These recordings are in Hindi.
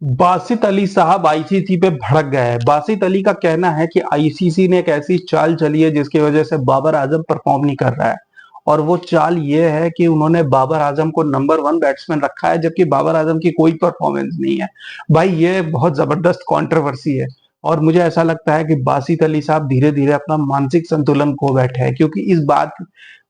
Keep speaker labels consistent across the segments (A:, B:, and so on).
A: बासित अली साहब आईसीसी पे भड़क गए हैं। बासित अली का कहना है कि आईसीसी ने एक ऐसी चाल चली है जिसकी वजह से बाबर आजम परफॉर्म नहीं कर रहा है। और वो चाल ये है कि उन्होंने बाबर आजम को नंबर 1 बैट्समैन रखा है, जबकि बाबर आजम की कोई परफॉर्मेंस नहीं है। भाई ये बहुत जबरदस्त कंट्रोवर्सी है। और मुझे ऐसा लगता है कि बासित अली साहब धीरे धीरे अपना मानसिक संतुलन खो बैठे हैं, क्योंकि इस बात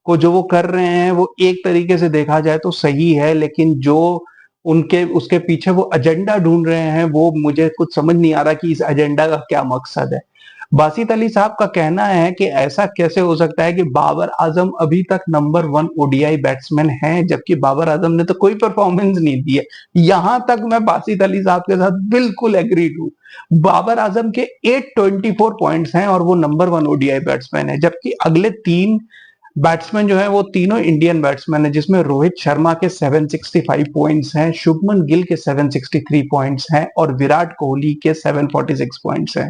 A: को जो वो कर रहे हैं वो एक तरीके से देखा जाए तो सही है, लेकिन जो उनके उसके पीछे वो एजेंडा ढूंढ रहे हैं वो मुझे कुछ समझ नहीं आ रहा कि इस एजेंडा का क्या मकसद है। बासित अली साहब का कहना है कि ऐसा कैसे हो सकता है कि बाबर आजम अभी तक नंबर 1 ओडीआई बैट्समैन हैं, जबकि बाबर आजम ने तो कोई परफॉर्मेंस नहीं दी है। यहां तक मैं बासित अली साहब के साथ बिल्कुल एग्रीड हूं। बाबर आजम के 824 पॉइंट्स हैं और वो नंबर 1 ओडीआई बैट्समैन है, जबकि अगले 3 बैट्समैन जो है वो तीनों इंडियन बैट्समैन है, जिसमें रोहित शर्मा के 765 पॉइंट्स हैं, शुभमन गिल के 763 पॉइंट्स हैं और विराट कोहली के 746 पॉइंट्स हैं।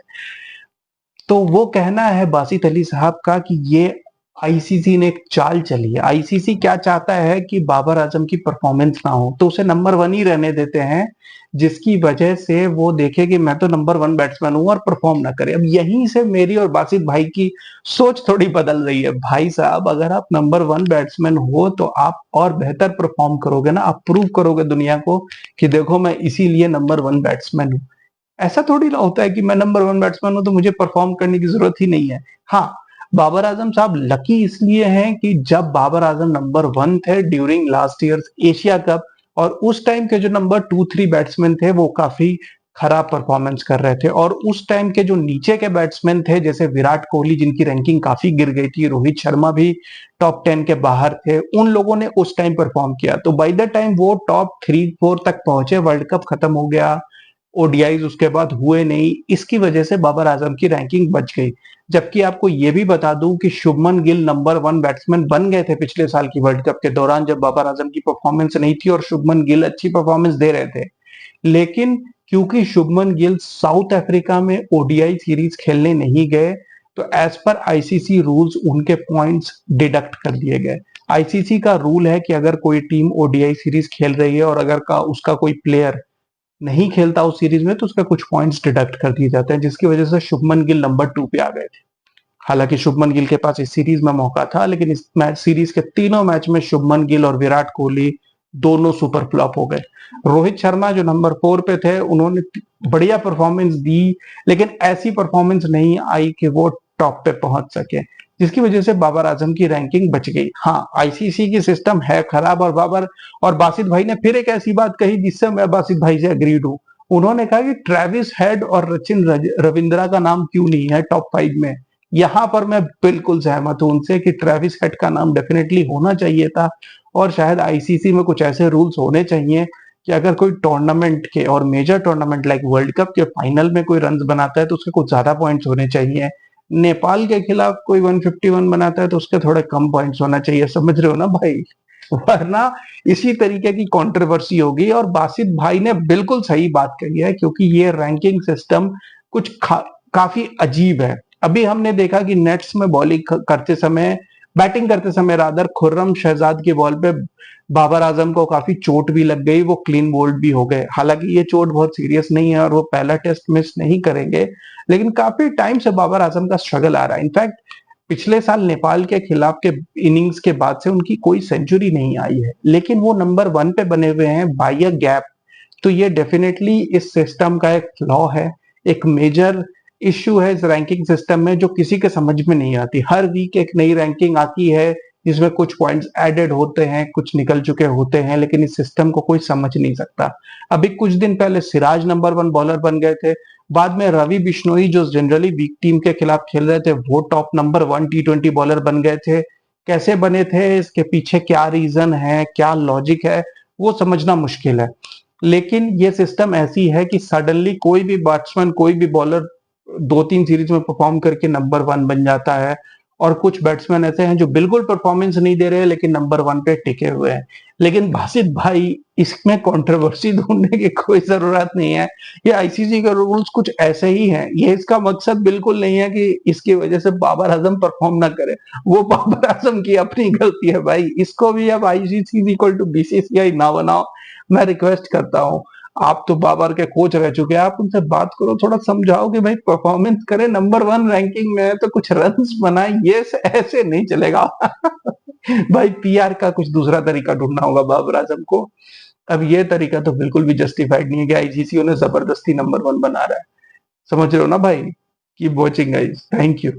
A: तो वो कहना है बासित अली साहब का कि ये आईसीसी ने एक चाल चली है। आईसीसी क्या चाहता है कि बाबर आजम की परफॉर्मेंस ना हो तो उसे नंबर 1 ही रहने देते हैं, जिसकी वजह से वो देखे कि मैं तो नंबर 1 बैट्समैन हूं और परफॉर्म ना करे। अब यहीं से मेरी और बासित भाई की सोच थोड़ी बदल रही है। भाई साहब, अगर आप नंबर 1 बैट्समैन हो तो आप और बेहतर परफॉर्म करोगे ना, आप प्रूव करोगे दुनिया को कि देखो मैं इसीलिए नंबर 1 बैट्समैन हूं। ऐसा थोड़ी ना होता है कि मैं नंबर 1 बैट्समैन हूं तो मुझे परफॉर्म करने की जरूरत ही नहीं है। हाँ, बाबर आजम साहब लकी इसलिए हैं कि जब बाबर आजम नंबर 1 थे during last year Asia cup, और उस टाइम के जो नंबर 2-3 बैट्समैन थे वो काफी खराब परफॉर्मेंस कर रहे थे, और उस टाइम के जो नीचे के बैट्समैन थे जैसे विराट कोहली जिनकी रैंकिंग काफी गिर गई थी, रोहित शर्मा भी टॉप 10 के बाहर थे, उन लोगों ने उस टाइम परफॉर्म किया। तो बाय द टाइम वो टॉप 3-4 तक पहुंचे, वर्ल्ड कप खत्म हो गया, ओडीआईज उसके बाद हुए नहीं, इसकी वजह से बाबर आजम की रैंकिंग बच गई। जबकि आपको यह भी बता दूं कि शुभमन गिल नंबर 1 बैट्समैन बन गए थे पिछले साल की वर्ल्ड कप के दौरान, जब बाबर आजम की परफॉर्मेंस नहीं थी और शुभमन गिल अच्छी परफॉर्मेंस दे रहे थे। लेकिन क्योंकि शुभमन गिल साउथ अफ्रीका में ओडीआई सीरीज खेलने नहीं गए, तो एज पर आईसीसी रूल्स उनके पॉइंट्स डिडक्ट कर दिए गए। आईसीसी का रूल है कि अगर कोई टीम ओडीआई सीरीज खेल रही है और अगर उसका कोई प्लेयर नहीं खेलता उस सीरीज में तो उसका कुछ पॉइंट्स डिडक्ट कर दिए जाते हैं, जिसकी वजह से शुभमन गिल नंबर 2 पे आ गए थे। हालांकि शुभमन गिल के पास इस सीरीज में मौका था, लेकिन इस मैच सीरीज के तीनों मैच में शुभमन गिल और विराट कोहली दोनों सुपर फ्लॉप हो गए। रोहित शर्मा जो नंबर 4 पे थे उन्होंने बढ़िया परफॉर्मेंस दी, लेकिन ऐसी परफॉर्मेंस नहीं आई कि वो टॉप पे पहुंच सके, जिसकी वजह से बाबर आजम की रैंकिंग बच गई। हाँ, आईसीसी की सिस्टम है खराब, और बासित भाई ने फिर एक ऐसी बात कही जिससे मैं बासित भाई से अग्रीड हूं। उन्होंने कहा कि ट्रेविस हेड और सचिन रविंद्रा का नाम क्यों नहीं है टॉप 5 में। यहां पर मैं बिल्कुल सहमत हूं उनसे कि ट्रेविस हेड का नाम डेफिनेटली होना चाहिए था, और शायद आईसीसी में कुछ ऐसे रूल्स होने चाहिए कि अगर कोई टूर्नामेंट के और major tournament like world cup के फाइनल में कोई रन बनाता है तो उसके कुछ ज्यादा पॉइंट्स होने चाहिए। नेपाल के खिलाफ कोई 151 बनाता है तो उसके थोड़े कम पॉइंट्स होना चाहिए, समझ रहे हो ना भाई? वरना इसी तरीके की कंट्रोवर्सी होगी। और बासित भाई ने बिल्कुल सही बात कही है, क्योंकि ये रैंकिंग सिस्टम कुछ काफी अजीब है। अभी हमने देखा कि नेट्स में बॉलिंग करते समय, बैटिंग करते समय रादर, खुर्रम शहजाद की बॉल पे बाबर आजम को काफी चोट भी लग गई, वो क्लीन बोल्ड भी हो गए। हालांकि ये चोट बहुत सीरियस नहीं है और वो पहला टेस्ट मिस नहीं करेंगे, लेकिन काफी टाइम से बाबर आजम का स्ट्रगल आ रहा है। इनफैक्ट पिछले साल नेपाल के खिलाफ के इनिंग्स के बाद से उनकी कोई सेंचुरी नहीं आई है, लेकिन वो नंबर 1 पे बने हुए हैं बाय अ गैप। तो ये डेफिनेटली इस सिस्टम का एक फ्लॉ है, एक मेजर इश्यू है इस रैंकिंग सिस्टम में, जो किसी के समझ में नहीं आती। हर वीक एक नई रैंकिंग आती है जिसमें कुछ पॉइंट्स एडेड होते हैं, कुछ निकल चुके होते हैं, लेकिन इस सिस्टम को कोई समझ नहीं सकता। अभी कुछ दिन पहले सिराज नंबर 1 बॉलर बन गए थे, बाद में रवि बिश्नोई जो जनरली वीक टीम के खिलाफ खेल रहे थे वो टॉप नंबर 1 टी20 बॉलर बन गए थे। कैसे बने थे, इसके पीछे क्या रीजन है, क्या लॉजिक है, वो समझना मुश्किल है। लेकिन ये सिस्टम ऐसी है कि सडनली कोई भी बैट्समैन, कोई भी बॉलर 2-3 सीरीज में परफॉर्म करके नंबर 1 बन जाता है, और कुछ बैट्समैन ऐसे हैं जो बिल्कुल परफॉर्मेंस नहीं दे रहे लेकिन नंबर 1 पे टिके हुए हैं। लेकिन बासित भाई, इसमें कंट्रोवर्सी ढूंढने की कोई जरूरत नहीं है। ये आईसीसी के रूल्स कुछ ऐसे ही हैं। ये इसका मकसद बिल्कुल नहीं है कि इसकी वजह से बाबर आजम परफॉर्म ना करे। वो बाबर आजम की अपनी गलती है भाई। इसको भी अब आईसीसी इक्वल टू बीसीसीआई ना बनाओ, मैं रिक्वेस्ट करता हूँ। आप तो बाबर के कोच रह चुके हैं, आप उनसे बात करो, थोड़ा समझाओ कि भाई परफॉर्मेंस करे, नंबर 1 रैंकिंग में है तो कुछ रन्स बनाए, ये ऐसे नहीं चलेगा। भाई पीआर का कुछ दूसरा तरीका ढूंढना होगा बाबर आजम को। अब ये तरीका तो बिल्कुल भी जस्टिफाइड नहीं है कि आईसीसी उन्हें जबरदस्ती नंबर 1 बना रहा है। समझ रहे हो ना भाई? Keep watching guys, thank you.